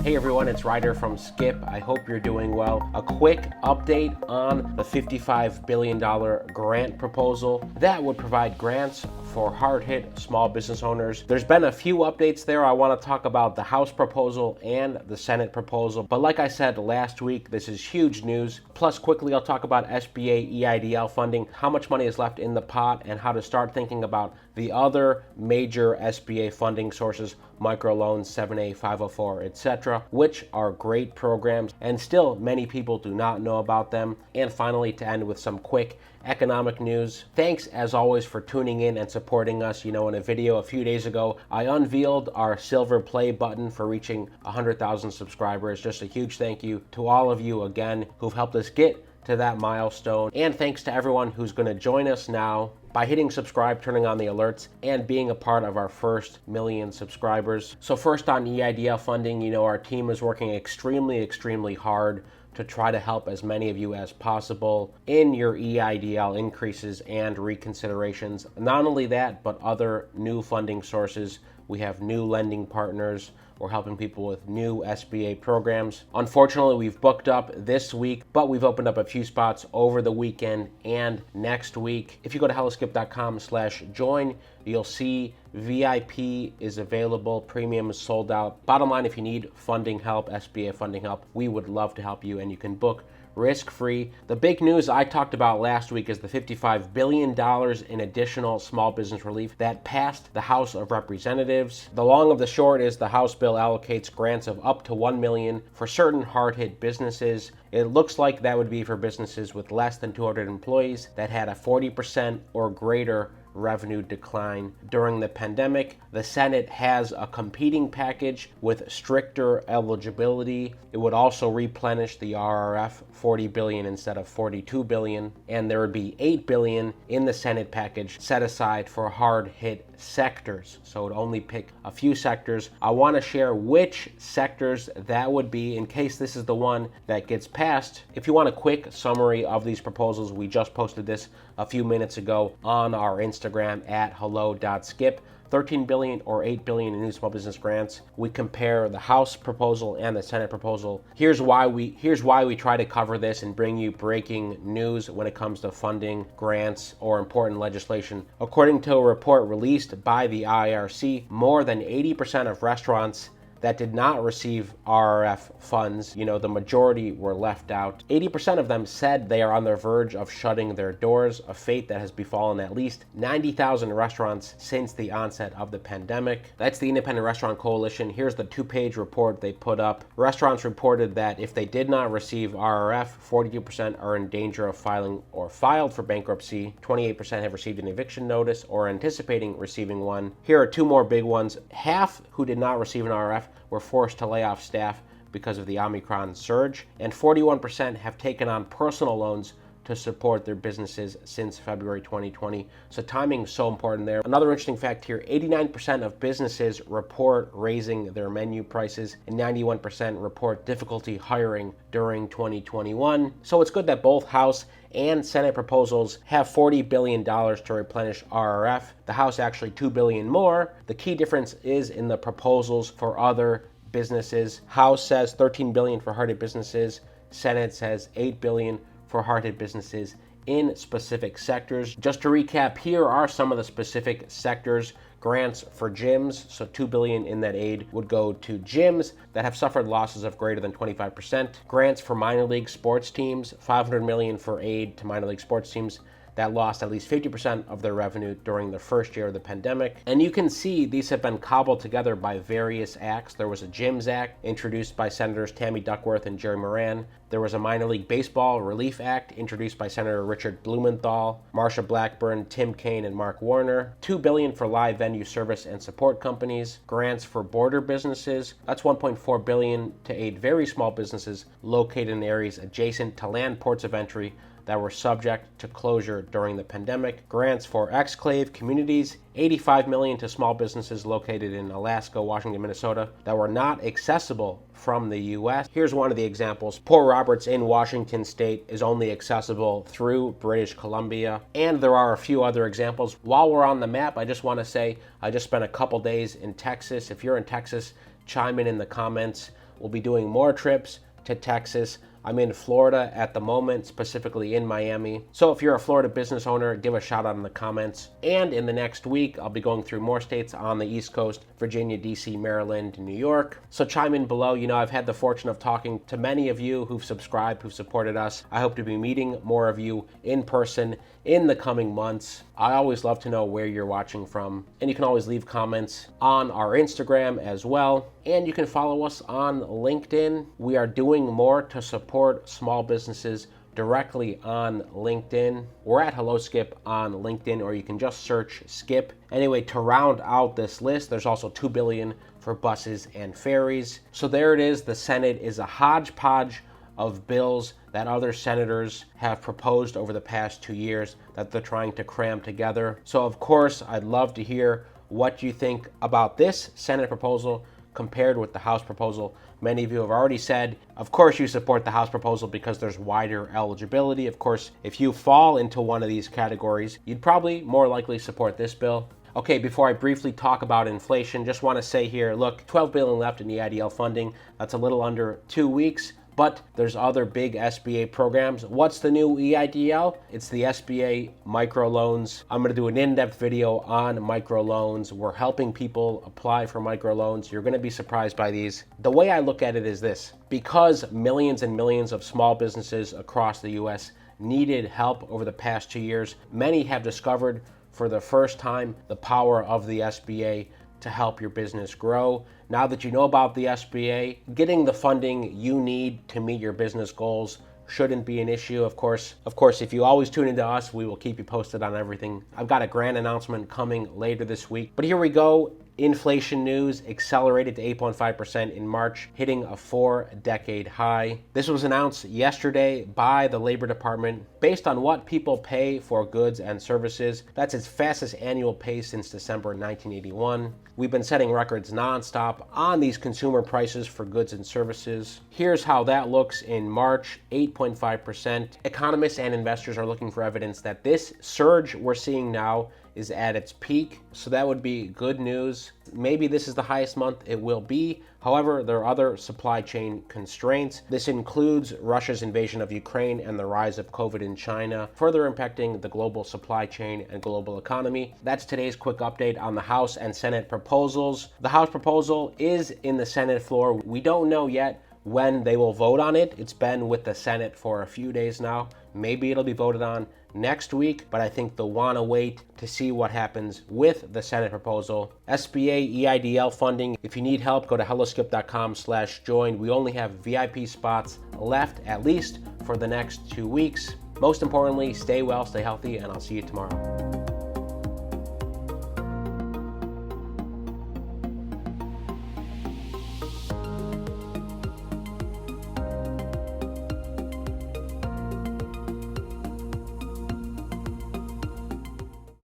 Hey everyone, it's Ryder from Skip. I hope you're doing well. A quick update on the $55 billion grant proposal that would provide grants for hard-hit small business owners. There's been a few updates there. I want to talk about the House proposal and the Senate proposal. But like I said last week, this is huge news. Plus, quickly, I'll talk about SBA EIDL funding, how much money is left in the pot, and how to start thinking about the other major SBA funding sources, microloans, 7A, 504, etc., which are great programs, and still many people do not know about them. And finally, to end with some quick economic news. Thanks as always for tuning in and supporting us. In a video a few days ago, I unveiled our silver play button for reaching 100,000 subscribers. Just a huge thank you to all of you again who've helped us get to that milestone. And thanks to everyone who's going to join us now by hitting subscribe, turning on the alerts, and being a part of our first million subscribers. So first on EIDL funding, our team is working extremely hard to try to help as many of you as possible in your EIDL increases and reconsiderations. Not only that, but other new funding sources. We have new lending partners. We're helping people with new SBA programs. Unfortunately, we've booked up this week, but we've opened up a few spots over the weekend and next week. If you go to helloskip.com/join, you'll see VIP is available, premium is sold out. Bottom line, if you need funding help, SBA funding help, we would love to help you, and you can book risk-free. The big news I talked about last week is the $55 billion in additional small business relief that passed the House of Representatives. The long of the short is the House bill allocates grants of up to $1 million for certain hard-hit businesses. It looks like that would be for businesses with less than 200 employees that had a 40% or greater revenue decline during the pandemic. The Senate has a competing package with stricter eligibility. It would also replenish the RRF, $40 billion instead of $42 billion, and there would be $8 billion in the Senate package set aside for hard-hit sectors. So it would only pick a few sectors. I want to share which sectors that would be in case this is the one that gets passed. If you want a quick summary of these proposals, we just posted this a few minutes ago on our Instagram at hello.skip. $13 billion or $8 billion in new small business grants. We compare the House proposal and the Senate proposal. Here's why we try to cover this and bring you breaking news when it comes to funding, grants, or important legislation. According to a report released by the IRC, more than 80% of restaurants that did not receive RRF funds, the majority were left out. 80% of them said they are on the verge of shutting their doors, a fate that has befallen at least 90,000 restaurants since the onset of the pandemic. That's the Independent Restaurant Coalition. Here's the 2-page report they put up. Restaurants reported that if they did not receive RRF, 42% are in danger of filing or filed for bankruptcy. 28% have received an eviction notice or are anticipating receiving one. Here are two more big ones. Half who did not receive an RRF were forced to lay off staff because of the Omicron surge, and 41% have taken on personal loans to support their businesses since February 2020. So timing's so important there. Another interesting fact here, 89% of businesses report raising their menu prices and 91% report difficulty hiring during 2021. So it's good that both House and Senate proposals have $40 billion to replenish RRF. The House actually $2 billion more. The key difference is in the proposals for other businesses. House says $13 billion for hard-hit businesses. Senate says $8 billion for hard-hit businesses in specific sectors. Just to recap, here are some of the specific sectors. Grants for gyms, so $2 billion in that aid would go to gyms that have suffered losses of greater than 25%. Grants for minor league sports teams, $500 million for aid to minor league sports teams that lost at least 50% of their revenue during the first year of the pandemic. And you can see these have been cobbled together by various acts. There was a Gyms Act introduced by Senators Tammy Duckworth and Jerry Moran. There was a Minor League Baseball Relief Act introduced by Senator Richard Blumenthal, Marsha Blackburn, Tim Kaine, and Mark Warner. $2 billion for live venue service and support companies. Grants for border businesses. That's $1.4 billion to aid very small businesses located in areas adjacent to land ports of entry that were subject to closure during the pandemic. Grants for exclave communities, $85 million to small businesses located in Alaska, Washington, Minnesota that were not accessible from the U.S. Here's one of the examples. Port Roberts in Washington State is only accessible through British Columbia. And there are a few other examples. While we're on the map, I just want to say I just spent a couple days in Texas. If you're in Texas, chime in the comments. we'll be doing more trips to Texas. I'm in Florida at the moment, specifically in Miami. So if you're a Florida business owner, give a shout out in the comments. And in the next week, I'll be going through more states on the East Coast: Virginia, DC, Maryland, New York. So chime in below. I've had the fortune of talking to many of you who've subscribed, who've supported us. I hope to be meeting more of you in person in the coming months. I always love to know where you're watching from. And you can always leave comments on our Instagram as well. And you can follow us on LinkedIn. We are doing more to support small businesses directly on LinkedIn. We're at Hello Skip on LinkedIn, or you can just search Skip. Anyway, to round out this list, there's also $2 billion for buses and ferries. So there it is. The Senate is a hodgepodge of bills that other senators have proposed over the past 2 years that they're trying to cram together. So of course, I'd love to hear what you think about this Senate proposal compared with the House proposal. Many of you have already said, of course you support the House proposal because there's wider eligibility. Of course, if you fall into one of these categories, you'd probably more likely support this bill. Okay, before I briefly talk about inflation, just want to say here, look, $12 billion left in EIDL funding. That's a little under 2 weeks. But there's other big SBA programs. What's the new EIDL? It's the SBA microloans. I'm going to do an in-depth video on microloans. We're helping people apply for microloans. You're going to be surprised by these. The way I look at it is this: because millions and millions of small businesses across the U.S. needed help over the past 2 years, many have discovered for the first time the power of the SBA to help your business grow. Now that you know about the SBA, getting the funding you need to meet your business goals shouldn't be an issue. Of course, if you always tune into us, we will keep you posted on everything. I've got a grand announcement coming later this week. But here we go. Inflation news accelerated to 8.5% in March, hitting a 4-decade high. This was announced yesterday by the Labor Department. Based on what people pay for goods and services, that's its fastest annual pace since December 1981. We've been setting records nonstop on these consumer prices for goods and services. Here's how that looks in March: 8.5%. Economists and investors are looking for evidence that this surge we're seeing now is at its peak, so that would be good news. Maybe this is the highest month it will be. However, there are other supply chain constraints. This includes Russia's invasion of Ukraine and the rise of COVID in China, further impacting the global supply chain and global economy. That's today's quick update on the House and Senate proposals. The House proposal is in the Senate floor. We don't know yet when they will vote on it. It's been with the Senate for a few days now. Maybe it'll be voted on next week, but I think they'll want to wait to see what happens with the Senate proposal. SBA EIDL funding. If you need help, go to helloskip.com/join. We only have VIP spots left, at least for the next 2 weeks. Most importantly, stay well, stay healthy, and I'll see you tomorrow.